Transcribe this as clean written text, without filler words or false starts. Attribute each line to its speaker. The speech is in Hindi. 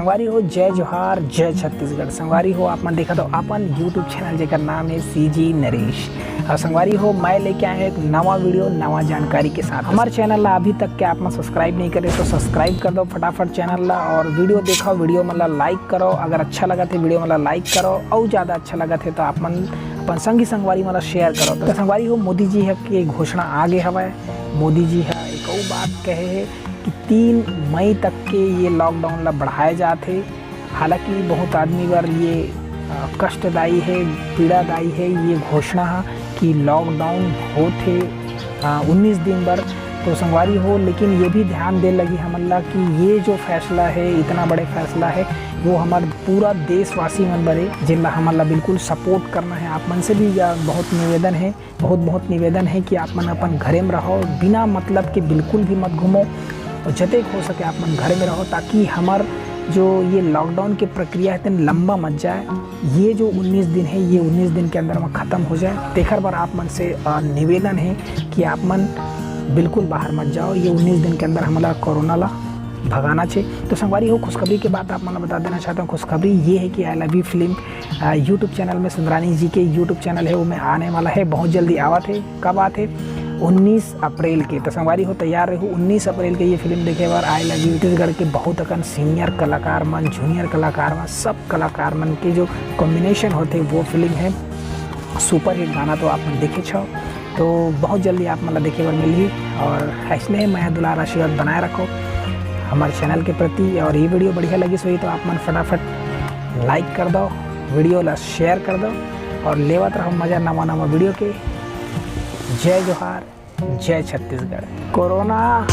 Speaker 1: संगवारी हो जय जोहार जय छत्तीसगढ़। संगवारी हो आपने देखा तो अपन यूट्यूब चैनल जेकर नाम है सीजी नरेश। और संगवारी हो मैं लेके आए एक नवा वीडियो नवा जानकारी के साथ। हमारे चैनल ला अभी तक के आप सब्सक्राइब नहीं करे तो सब्सक्राइब कर दो फटाफट चैनल ला, और वीडियो देखो, वीडियो मतलब लाइक करो। अगर अच्छा लगा थे वीडियो मतलब लाइक करो, और ज़्यादा अच्छा लगा थे तो अपन संगी संगवारी मतलब शेयर करो। तो संगवारी हो मोदी जी है कि घोषणा आगे हवा। मोदी जी है एक और बात कहे है कि 3 मई तक के ये लॉकडाउन ला बढ़ाए जाते। हालांकि बहुत आदमी बार ये कष्टदायी है, पीड़ादायी है ये घोषणा कि लॉकडाउन होते 19 दिन बर। तो संगवारी हो लेकिन ये भी ध्यान दे लगी हमला कि ये जो फैसला है इतना बड़े फैसला है वो हमारे पूरा देशवासी मन बरे जिनला हमला बिल्कुल सपोर्ट करना है। आप मन से भी बहुत निवेदन है, बहुत निवेदन है कि आप मन अपन घरे में रहो, बिना मतलब के बिल्कुल भी मत घूमो, और जतक हो सके आप मन घरे में रहो ताकि हमार जो ये लॉकडाउन की प्रक्रिया है इतनी लंबा मत जाए। ये जो 19 दिन है ये 19 दिन के अंदर में ख़त्म हो जाए। तेखर बार आप मन से निवेदन है कि आप मन बिल्कुल बाहर मत जाओ। ये 19 दिन के अंदर हमारा कोरोना ला भगाना चाहिए। तो संगवारी हो खुशखबरी के बाद आप मैं बता देना चाहता हूँ। खुशखबरी ये है कि I love you film YouTube channel में सुंदरानी जी के यूट्यूब चैनल है वो में आने वाला है, बहुत जल्दी आवा थे। कब आते? 19 अप्रैल के। तो संगवारी हो तैयार रहो 19 अप्रैल के ये फिल्म देखे बार। आई लव यू छत्तीसगढ़ के बहुत अकन सीनियर कलाकार मन, जूनियर कलाकार मन, सब कलाकार मन के जो कॉम्बिनेशन होते वो फिल्म है। सुपर हिट गाना तो आप मन देखे छो, तो बहुत जल्दी आप मतलब देखे बार मिली। और ऐसने मैं दुलार आशीर्वाद बनाए रखो हमारे चैनल के प्रति। और ये वीडियो बढ़िया लगी सो तो आप मन फटाफट लाइक कर दो, वीडियो ला शेयर कर दो, और लेवत रहो मज़ा नवा वीडियो के। जय जोहार जय छत्तीसगढ़। कोरोना